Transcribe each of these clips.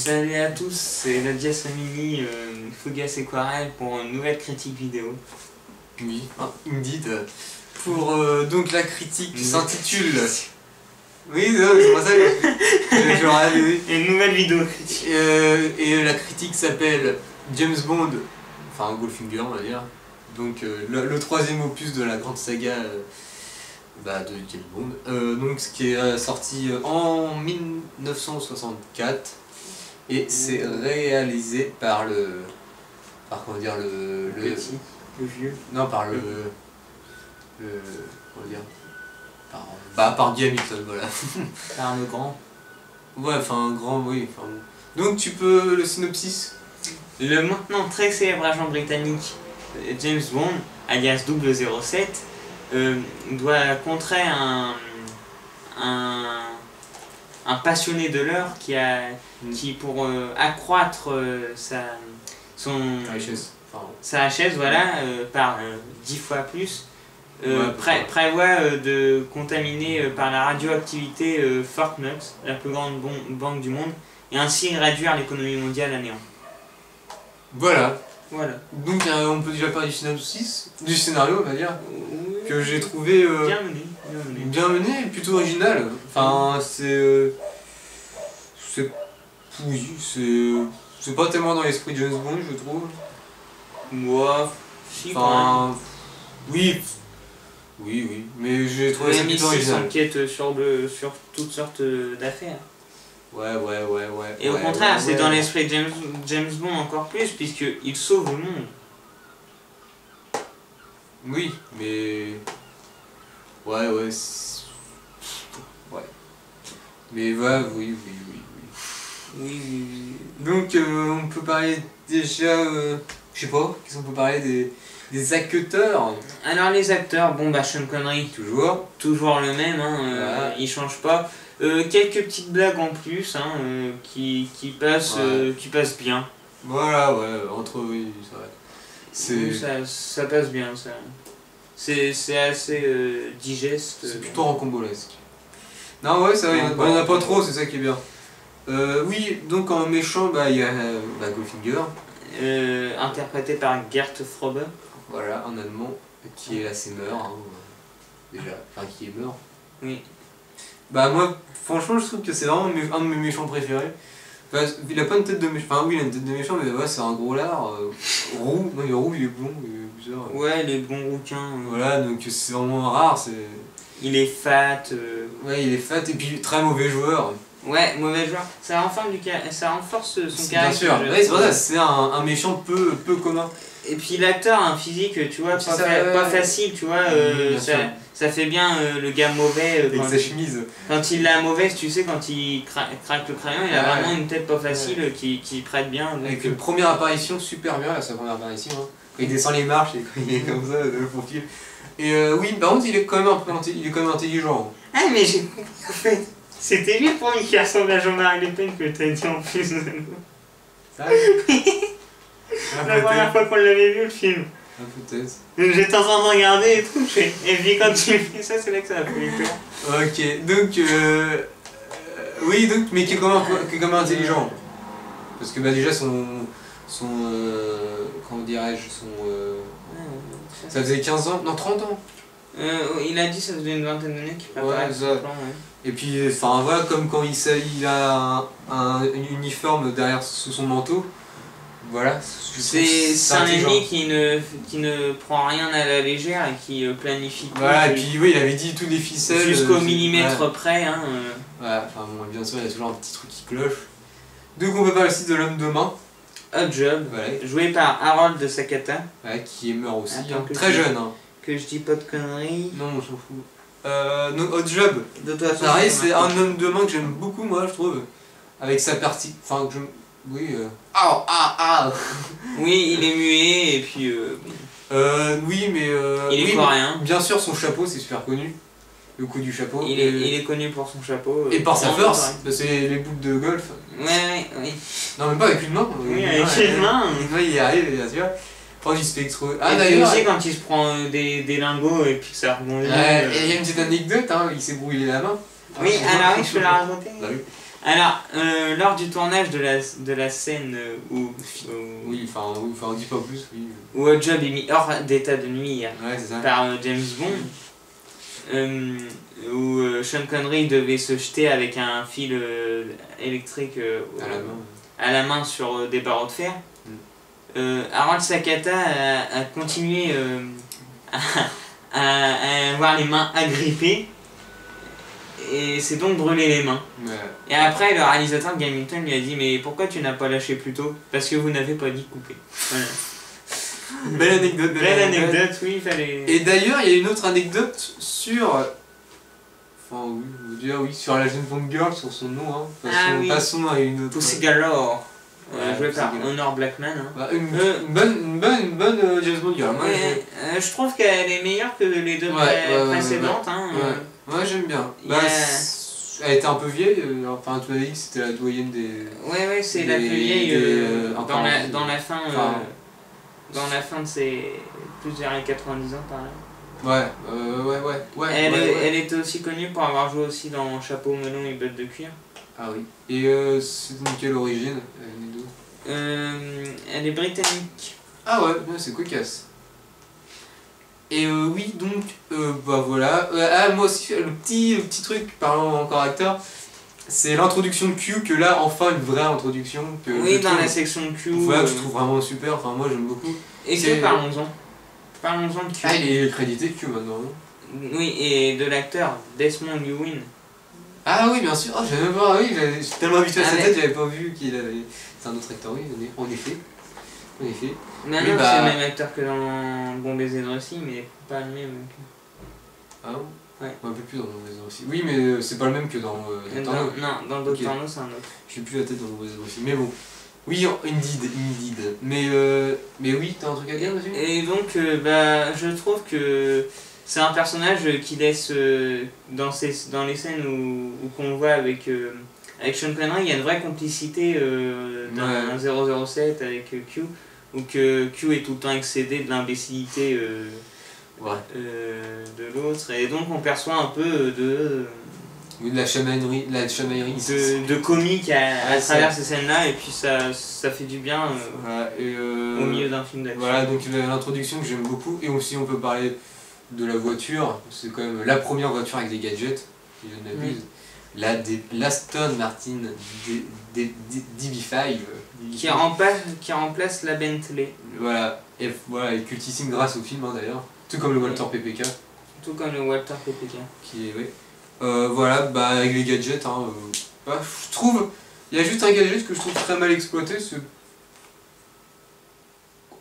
Salut à tous, c'est Nadia Samini, Fougas Aquarelle pour une nouvelle critique vidéo. Oui, indeed. Pour donc la critique qui s'intitule... Oui, c'est pas ça, Une nouvelle vidéo critique. Et la critique s'appelle James Bond, enfin Goldfinger on va dire. Donc le troisième opus de la grande saga de James Bond. Donc ce qui est sorti en 1964. Et c'est réalisé par comment dire, le petit, le vieux. Non, par comment dire, par Guy Hamilton, voilà. Par le grand. Ouais, enfin, grand, oui. Enfin, donc tu peux le synopsis. Le maintenant très célèbre agent britannique James Bond, alias 007, doit contrer un passionné de l'heure qui pour accroître sa richesse, voilà, par 10 fois plus, prévoit de contaminer par la radioactivité Fort Knox, la plus grande banque du monde, et ainsi réduire l'économie mondiale à néant. Voilà. Voilà. Donc on peut déjà parler du synopsis, du scénario on va dire, que j'ai trouvé bien mené et plutôt original. Enfin c'est pas tellement dans l'esprit de James Bond je trouve. Moi, si, enfin, oui, mais j'ai trouvé ça plutôt original. S'enquête sur toutes sortes d'affaires. Ouais. Et au contraire, c'est dans l'esprit de James Bond encore plus, puisqu'il sauve le monde. Oui, mais... Ouais. Mais ouais, oui. Donc, on peut parler déjà... je sais pas, qu'est-ce qu'on peut parler des acteurs. Alors les acteurs, bon bah Sean Connery, toujours le même, hein, voilà. Il change pas. Quelques petites blagues en plus, hein, qui passent bien. Voilà, ouais, entre oui, c'est vrai. Ça passe bien, ça. C'est assez digeste. C'est plutôt rocambolesque. Non, ouais, ça va, il n'y en a pas trop, c'est ça qui est bien. Oui, donc en méchant, il y a Goldfinger. Interprété par Gert Frobe. Voilà, un allemand qui est là, c'est mort, hein, déjà, enfin qui est mort. Oui. Moi, franchement, je trouve que c'est vraiment un de mes méchants préférés. Enfin, il a pas une tête de méchant, enfin oui, il a une tête de méchant, mais ouais, c'est un gros lard, roux, non, il est roux, il est blond, il est bizarre. Ouais, les bons rouquins. Voilà, donc c'est vraiment rare, c'est... Il est fat. Ouais, il est fat, et puis très mauvais joueur. Ouais, mauvais joueur. Ça renforce son caractère. Bien sûr, ouais, c'est pour ça, c'est un méchant peu commun. Et puis l'acteur a un physique, tu vois, pas facile, tu vois, ça fait bien le gars mauvais. Avec sa chemise. Quand il l'a mauvaise, tu sais, quand il craque le crayon, il a vraiment une tête pas facile qui prête bien. Donc, avec une première apparition super bien, sa première apparition, hein. Quand il descend les marches et quand il est comme ça, le profil. Et oui, par contre, il est quand même intelligent. Ah, mais j'ai compris, en fait. C'était lui le premier qui ressemble à Jean-Marie Le Pen que t'as dit en plus. Ça la première fois qu'on l'avait vu le film. Peut-être. J'étais en train de regarder et tout, et puis quand tu fais ça, c'est là que ça a fait peur. Ok, donc oui, donc, mais qui est quand même intelligent. Parce que déjà son comment dirais-je, ça faisait 15 ans, non 30 ans. Il a dit ça faisait une vingtaine d'années qu'il préparait son plan, ouais. Et puis, enfin voilà, comme quand il a un uniforme derrière sous son manteau. Voilà. C'est un ennemi qui ne prend rien à la légère et qui planifie tout. Voilà, et puis oui, il avait dit tous les ficelles. Jusqu'au millimètre près. Hein, Voilà, enfin bon, bien sûr, il y a toujours un petit truc qui cloche. Donc on peut parler aussi de l'homme de main. Hot Job, voilà. Joué par Harold de Sakata. Ouais, qui est mort aussi, hein, très jeune. Hein. Que je dis pas de conneries. Non, on s'en fout. Donc Hot Job, pareil, c'est un homme de main que j'aime beaucoup, moi, je trouve. Avec sa partie. Enfin, oui. Oui, il est muet et puis. Oui, mais. Il est coréen. Bien sûr, son chapeau, c'est super connu. Le coup du chapeau. Il est connu pour son chapeau. Et par sa force, c'est les boules de golf. Oui. Non, même pas avec une main. Oui, avec une main. Il y arrive, bien sûr. Prends du spectro. Ah, d'ailleurs. Tu sais, quand il se prend des lingots et puis que ça rebondit. Et il y a une petite anecdote, hein, il s'est brûlé la main. Oui, alors oui, je peux la raconter. Alors, lors du tournage de la scène Oui, enfin, on dit pas plus, oui. où Oddjob est mis hors d'état de nuire par James Bond, où Sean Connery devait se jeter avec un fil électrique à la main sur des barreaux de fer. Harold Sakata a continué à avoir les mains agrippées et s'est donc brûlé les mains. Ouais. Et après, le réalisateur de Hamilton lui a dit: mais pourquoi tu n'as pas lâché plus tôt? Parce que vous n'avez pas dit couper. Voilà. Belle anecdote. Belle anecdote, oui, il fallait... Et d'ailleurs, il y a une autre anecdote sur... Enfin, oui, on va dire, oui, sur la jeune Bond Girl, sur son nom, hein. Passons à une autre... Pussy Galore. Joué Pussy par Galore. Honor Blackman. Hein. Bah, une bonne James Bond Girl. Moi, je trouve qu'elle est meilleure que les deux précédentes. Hein. Ouais, j'aime bien. Elle était un peu vieille, enfin tu m'as dit que c'était la doyenne des... Ouais, c'est la plus vieille dans la fin... dans la fin de ses plusieurs années 90 ans par là. Ouais. Elle était aussi connue pour avoir joué aussi dans Chapeau melon et bottes de cuir. Ah oui. Et c'est de quelle origine, elle est britannique. Ah ouais, c'est cocasse. Et oui, donc, bah voilà. Moi aussi, le petit truc, parlant encore acteur, c'est l'introduction de Q, que là, enfin, une vraie introduction. Que oui, dans la section de Q. Voilà, que je trouve vraiment super, enfin, moi j'aime beaucoup. Et que parlons-en. Parlons-en de Q. Ah, il est crédité Q maintenant, non? Oui, et de l'acteur, Desmond Llewellyn. Ah oui, bien sûr, j'avais même pas, oui, j'étais tellement habitué à sa tête, j'avais pas vu qu'il avait... C'est un autre acteur, oui, en effet. Mais non, c'est le même acteur que dans Bon Baiser de Russie, mais pas le même. Ah non? Ouais. Un peu plus dans Bon Baiser de Russie. Oui, mais c'est pas le même que dans Doctor No. Non, dans Doctor No, c'est un autre. Je n'ai plus la tête dans Bon Baiser de Russie, mais bon. Oui, Indeed. Mais oui, t'as un truc à dire dessus? Et donc, je trouve que c'est un personnage qui laisse, dans les scènes où qu'on voit avec Sean Connery, il y a une vraie complicité d'un 007 avec Q, où que Q est tout le temps excédé de l'imbécilité de l'autre, et donc on perçoit un peu de la chamaillerie. De comique à travers ces scènes-là, et puis ça fait du bien au milieu d'un film d'action. Voilà, donc l'introduction que j'aime beaucoup, et aussi on peut parler de la voiture, c'est quand même la première voiture avec des gadgets, si je ne m'abuse. L'Aston Martin DB5 qui remplace la Bentley. Voilà, et cultissime grâce au film d'ailleurs, tout comme le Walter PPK. Tout comme le Walter PPK. Qui est, voilà, avec les gadgets, je trouve, il y a juste un gadget que je trouve très mal exploité, c'est...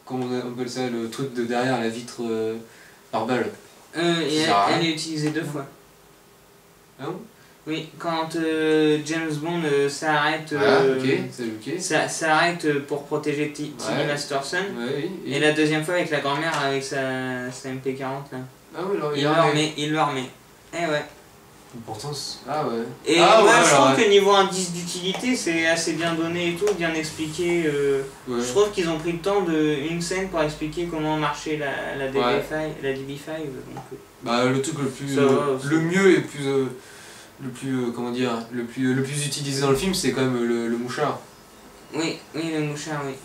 Comment on appelle ça, le truc de derrière la vitre par balle. Elle est utilisée 2 fois. Ah bon? Oui, quand James Bond s'arrête s'arrête pour protéger Tilly Masterson, et la deuxième fois avec la grand-mère avec sa MP40 là. Ah oui, il le remet. Eh ouais. Pourtant, ah ouais. Et je trouve que niveau indice d'utilité, c'est assez bien donné et tout, bien expliqué. Je trouve qu'ils ont pris le temps d'une scène pour expliquer comment marchait la DB5. Donc, le truc le mieux et le plus utilisé dans le film, c'est quand même le mouchard. Oui, le mouchard, oui.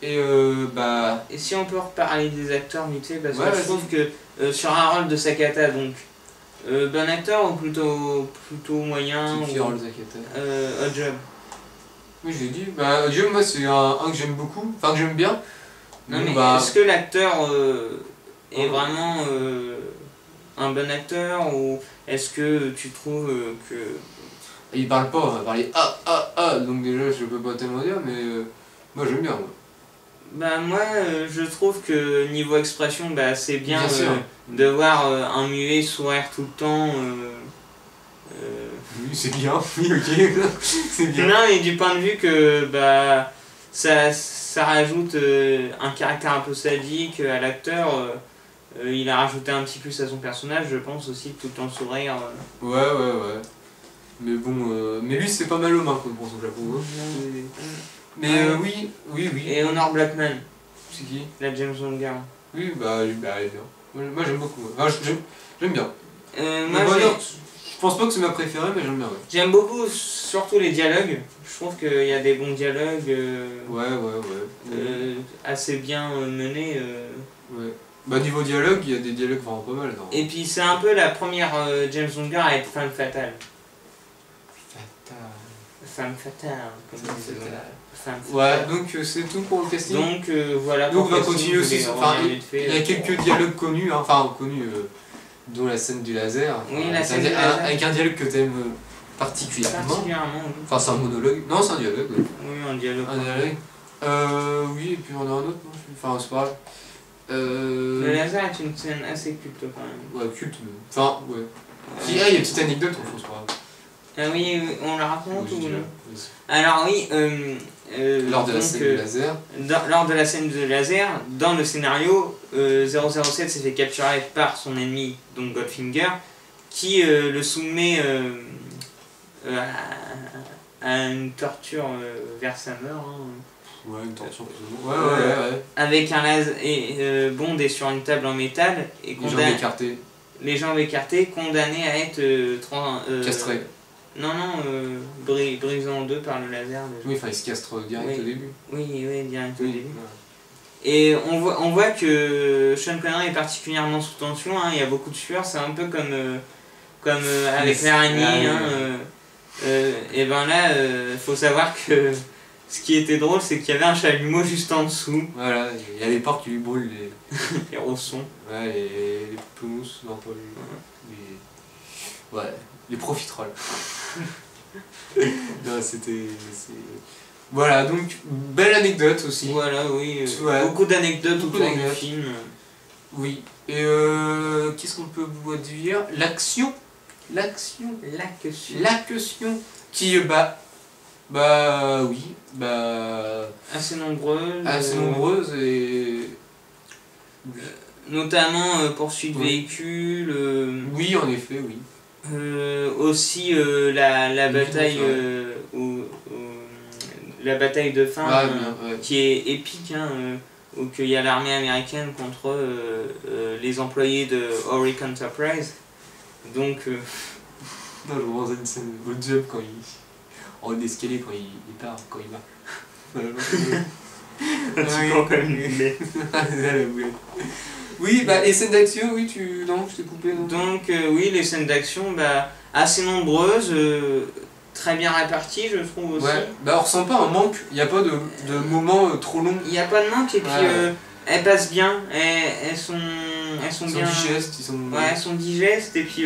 Et si on peut reparler des acteurs vite fait, parce que je trouve que sur un rôle de Sakata, donc bon acteur ou plutôt moyen? C'est qui Harold Sakata? Oddjob. Oui, je l'ai dit. Oddjob, moi, c'est un que j'aime beaucoup, enfin que j'aime bien. Non, mais est-ce que l'acteur est vraiment un bon acteur, ou est-ce que tu trouves que... Il parle pas, on va parler donc déjà je peux pas tellement dire, mais moi j'aime bien. Moi je trouve que niveau expression, c'est bien de voir un muet sourire tout le temps. Oui, c'est bien, oui, ok, c'est bien. Non, mais du point de vue que ça rajoute un caractère un peu sadique à l'acteur. Il a rajouté un petit plus à son personnage, je pense aussi, tout le temps sourire. Ouais. Mais bon, mais lui c'est pas mal aux mains pour son chapeau. Mais oui. Et Honor Blackman. C'est qui? La James Bond girl. Oui, elle est bien. Moi j'aime beaucoup. J'aime bien. Moi pense pas que c'est ma préférée, mais j'aime bien, ouais. J'aime beaucoup surtout les dialogues. Je trouve qu'il y a des bons dialogues assez bien menés. Ouais. Bah niveau dialogue, il y a des dialogues vraiment pas mal. Et puis c'est un peu la première James Bond girl à être femme fatale. Femme fatale, comme ils disent. Ouais, donc c'est tout pour le casting. Donc voilà. Donc on va continuer aussi. Enfin, il y a quelques dialogues connus, hein, enfin connus, dont la scène du laser. Oui, la scène du laser. Avec un dialogue que t'aimes particulièrement. Oui. Enfin, c'est un monologue. Non, c'est un dialogue. Oui, un dialogue. Un dialogue. Oui, et puis on a un autre, non? Enfin, c'est pas grave. Le laser est une scène assez culte quand même. Ouais, culte. Enfin, ouais. Il y a une petite anecdote, en fait, c'est pas grave. Ah oui, on la raconte ou non? Alors oui, lors de la scène du laser. Lors de la scène de laser, dans le scénario, 007 s'est fait capturer par son ennemi, donc Goldfinger, qui le soumet à une torture vers sa mort. Hein. Ouais, une torture plus ou moins. Ouais. Avec un laser, et Bond est sur une table en métal, et les jambes écartées, condamné à être castré. Non, brisé en deux par le laser. Oui, enfin il se castre direct au début. Oui, direct au début. Ouais. Et on voit que Sean Connery est particulièrement sous tension, hein, il y a beaucoup de sueur, c'est un peu comme avec l'araignée. Et ben là, faut savoir que ce qui était drôle, c'est qu'il y avait un chalumeau juste en dessous. Voilà, il y a les porcs qui lui brûlent les rossons. Ouais, les pelousses, non pas les profiteroles. Non, voilà, donc, belle anecdote aussi. Voilà, oui. Beaucoup d'anecdotes autour du film. Oui. Et qu'est-ce qu'on peut vous dire? L'action. Qui, assez nombreuse. Assez nombreuse et... notamment poursuite véhicule. Oui, en effet, oui. Aussi la bataille la bataille de fin qui est épique, hein, où il y a l'armée américaine contre les employés de Auric Enterprise. Donc non, je vois une scène au job quand il en haut d'escalier quand il part, quand il marche. Oui, les scènes d'action, oui, non, je t'ai coupé. Non. Donc, oui, les scènes d'action, assez nombreuses, très bien réparties, je trouve aussi. Ouais, on ressent pas un manque, il n'y a pas de moments trop longs. Il n'y a pas de manque, et puis elles passent bien, elles sont bien. Digestes, elles sont digestes, et puis.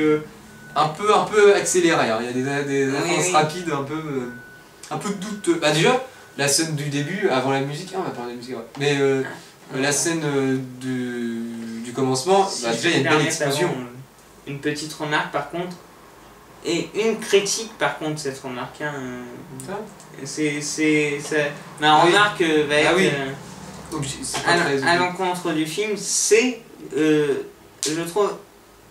Un peu accélérées, hein. Il y a des avances rapides, un peu douteux. Déjà, la scène du début, avant la musique, on va parler de musique, mais la scène du commencement, déjà il y a une belle explosion. Une petite remarque par contre, et une critique par contre, cette remarque. Hein, ma remarque va être à l'encontre du film, c'est, je trouve,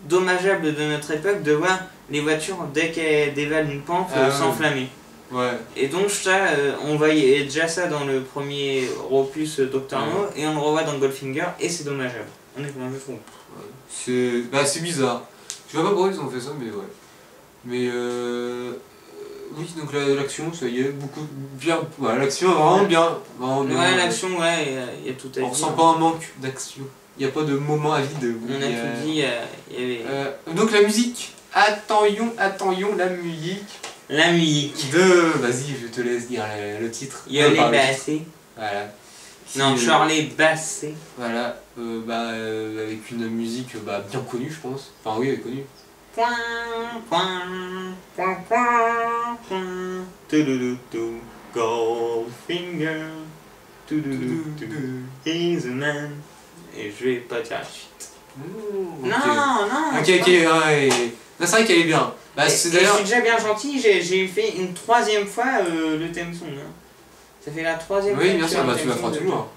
dommageable de notre époque de voir les voitures, dès qu'elles dévalent une pente, s'enflammer. Ouais. Et donc ça, on voyait déjà ça dans le premier opus Doctor No, et on le revoit dans Goldfinger, et c'est dommageable. Honnêtement, je trouve. C'est bizarre. Je vois pas pourquoi ils ont fait ça, mais ouais. Mais oui, donc l'action, ça y est, beaucoup bien. L'action est vraiment bien. Ouais, l'action, il y a tout à dire. On ressent pas un manque d'action. Il n'y a pas de moment à vide. On a tout dit, il y avait... donc la musique. Attention, la musique. La musique. Vas-y, je te laisse dire le titre. Yolé Bassé. Voilà. Non, Shirley Bassey. Voilà, avec une musique bien connue, je pense. Enfin, oui, elle est connue. Goldfinger. He's a man. Et je vais pas dire la suite. Non. Ok, ouais. C'est vrai qu'elle est bien. Je suis déjà bien gentil, j'ai fait une troisième fois le theme song. Hein. Ça fait la troisième fois. Oui, bien sûr, tu la feras toujours.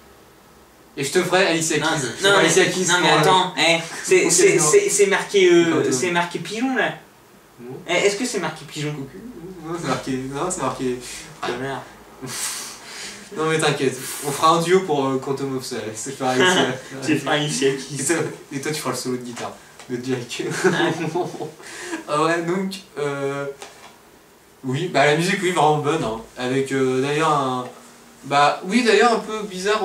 Et je te ferai Alicia Keys. Non mais attends, c'est marqué pigeon là. Est-ce que c'est marqué pigeon? Non, c'est marqué. Connard. Non mais t'inquiète, on fera un duo pour Quantum of Solace. Tu feras Alicia Keys. Et toi tu feras le solo de guitare. de Jack. Ah ouais, donc... oui, bah la musique, oui, vraiment bonne, hein. Avec d'ailleurs un... Bah oui, d'ailleurs un peu bizarre,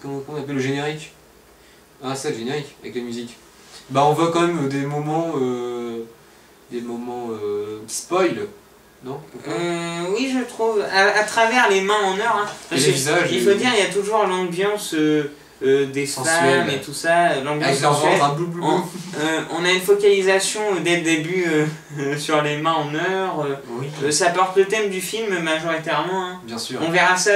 comment on appelle le générique. Ah ça, le générique, avec la musique. Bah on voit quand même des moments spoil, non? Oui, je trouve, à travers les mains en or, hein, et les visages. Il faut dire, il y a toujours l'ambiance des sensuelle, femmes et tout ça, l'ambiance avec leur sensuelle. ventre, un blou. On a une focalisation dès le début sur les mains en or. Oui. Ça porte le thème du film majoritairement. Hein. Bien sûr. On verra ça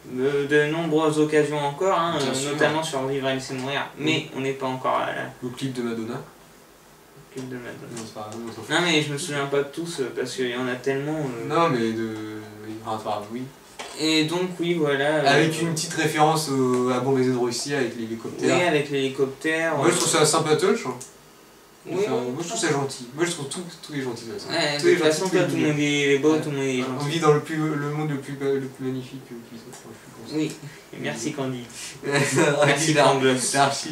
de nombreuses occasions encore, hein, notamment sur Vivre et laisser mourir. Mais on n'est pas encore là. Le clip de Madonna. Le clip de Madonna. Non, c'est pas grave, on s'en fout. Non mais je me souviens pas de tous parce qu'il y en a tellement. Non mais de... Enfin, oui. Et donc oui voilà. Avec une petite référence à Bon baiser de Russie avec l'hélicoptère. Oui, avec l'hélicoptère. Moi je trouve ça sympatoche. Hein. Oui, moi je trouve ça gentil. Moi je trouve tout est gentil de toute façon. Ouais, de toute façon toi tout le monde est beau, tout le monde est gentil. On vit dans le monde le plus magnifique qui soit. Oui, et merci Candy. Merci Danglass. Merci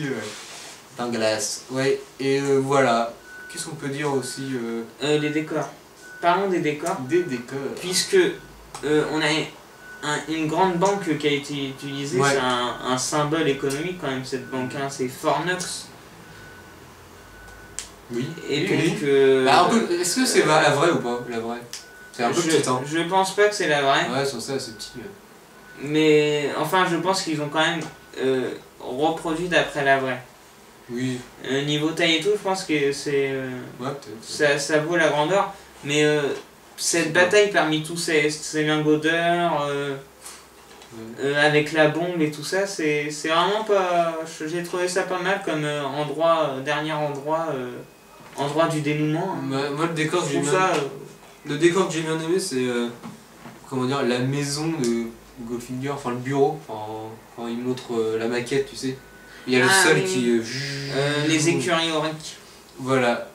Danglass. Ouais, et voilà. Qu'est-ce qu'on peut dire aussi Les décors. Parlons des décors. Des décors. Puisque on a une grande banque qui a été utilisée, ouais. C'est un symbole économique quand même cette banque, hein, c'est Fornox. Oui. Et donc... Bah, est-ce que c'est la vraie ou pas? La vraie. C'est un peu petit, hein. Je pense pas que c'est la vraie. Ouais, sur ça c'est petit. Mais enfin je pense qu'ils ont quand même reproduit d'après la vraie. Oui. Niveau taille et tout, je pense que c'est... ouais, peut-être. Ça vaut la grandeur. Mais cette bataille parmi tous ces lingots d'or, avec la bombe et tout ça, c'est vraiment pas... J'ai trouvé ça pas mal comme dernier endroit du dénouement. Hein. Moi le décor que j'ai bien aimé c'est comment dire, la maison de Goldfinger, enfin le bureau, quand il montre la maquette, tu sais. Il y a le sol oui. Qui... les écuries auriques. Voilà.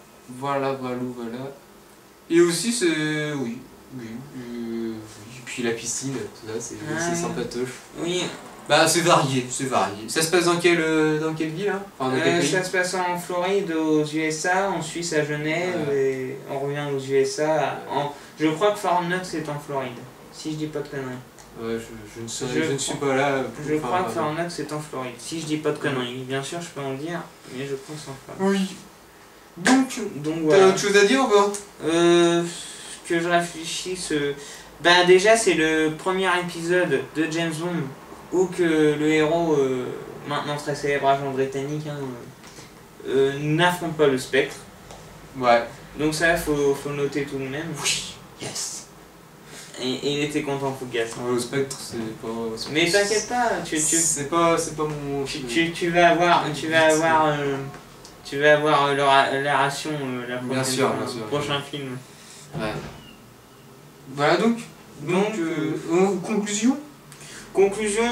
Et aussi c'est... Oui. Et puis la piscine, tout ça, c'est sympatoche. Oui. Bah c'est varié. Ça se passe dans quelle ville hein? Enfin, ça se passe en Floride, aux USA, en Suisse à Genève, et on revient aux USA. Je crois que Fornox est en Floride, si je dis pas de conneries. Ouais, je ne suis pas là. Je crois que Fornox est en Floride, si je dis pas de conneries. Bien sûr, je peux en le dire, mais je crois que c'est en Floride. Oui. Donc voilà. T'as autre chose à dire ou pas? Que je réfléchisse. Bah déjà, c'est le premier épisode de James Bond où que le héros, maintenant très célèbre agent britannique, n'affronte pas le spectre. Ouais. Donc ça, faut noter tout de même. Oui. Yes. Et il était content Fougas. Ouais, le spectre, c'est pas... Mais t'inquiète pas, c'est pas mon... Tu vas avoir la ration le prochain film. Ouais. Voilà donc conclusion. Conclusion,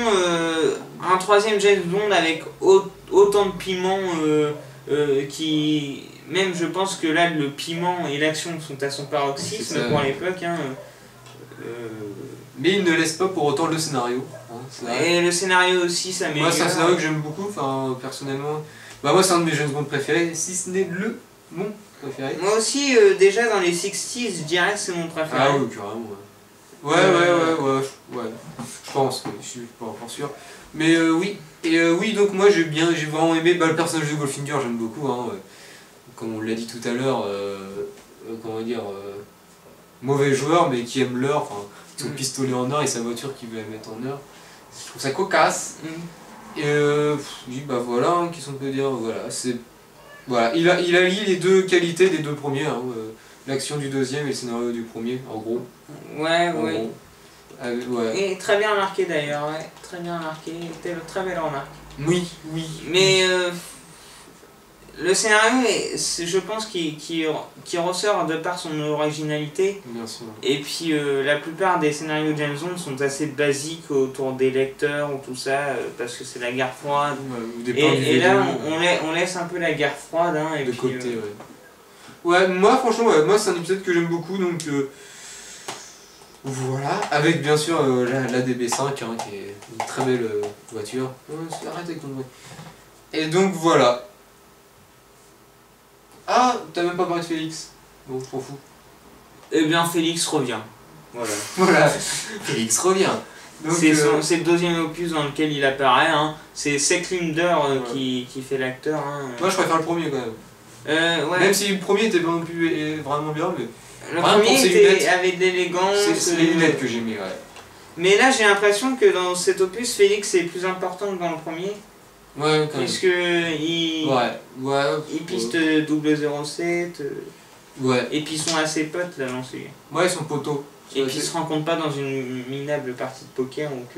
un troisième James Bond avec autant de piment qui... Même je pense que là le piment et l'action sont à son paroxysme pour l'époque. Hein, mais il ne laisse pas pour autant le scénario. Hein, et le scénario aussi s'améliore. Moi c'est un scénario que j'aime beaucoup, personnellement. Bah moi c'est un de mes James Bond préférés, si ce n'est mon préféré. Moi aussi déjà dans les 60s je dirais que c'est mon préféré. Ah oui carrément ouais. Ouais. Je pense, je suis pas encore sûr. Mais oui. Et oui donc moi j'ai vraiment aimé le personnage de Goldfinger, j'aime beaucoup. Hein, comme on l'a dit tout à l'heure, comment dire, mauvais joueur mais qui aime l'or, son pistolet en or et sa voiture qu'il veut mettre en or. Je trouve ça cocasse. Et bah voilà, hein, qu'est-ce qu'on peut dire, voilà, c'est... Voilà, il allie les deux qualités des deux premiers, hein, l'action du deuxième et le scénario du premier, en gros. Ouais. Ouais. Et très bien remarqué d'ailleurs, ouais, très bien remarqué, très belle remarque. Oui. Mais le scénario, je pense qu'il ressort de par son originalité. Bien sûr. Et puis la plupart des scénarios de James Bond sont assez basiques autour des lecteurs ou tout ça, parce que c'est la guerre froide. Ouais, et là, on laisse un peu la guerre froide. Hein, et de puis, côté, ouais, moi franchement, moi c'est un épisode que j'aime beaucoup, donc voilà. Avec bien sûr la DB5, hein, qui est une très belle voiture. Arrête avec ton bruit. Et donc voilà. Ah, t'as même pas parlé de Félix. Bon, je m'en fous. Eh bien, Félix revient. Voilà. Voilà, Félix revient. C'est le deuxième opus dans lequel il apparaît. Hein. C'est Secklinder qui fait l'acteur. Hein. Moi, je préfère le premier quand même. Ouais. Même si le premier était pas non plus vraiment bien, mais. Le premier était avec de l'élégance. C'est les lunettes que j'aimais, ouais. Mais là, j'ai l'impression que dans cet opus, Félix est plus important que dans le premier. Ouais, quand même. Puisque il piste 007. Ouais. Et puis ils sont assez potes là dans celui. Ouais, ils sont poteaux. Et puis ils se rencontrent pas dans une minable partie de poker, donc.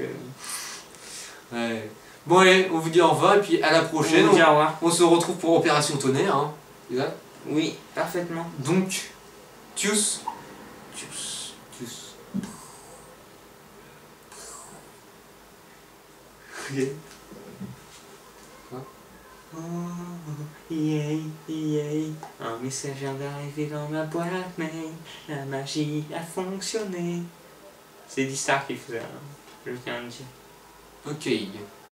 Ouais. Bon, allez, on vous dit au revoir et puis à la prochaine. On vous dit au revoir. On se retrouve pour Opération Tonnerre, hein. C'est ça ? Oui, parfaitement. Donc, tchuss. Tchuss. Tchuss. Oh, yeah, yeah. Un message vient d'arriver dans ma boîte mail. La magie a fonctionné. C'est D-Star qui faisait, je tiens à le dire. Ok.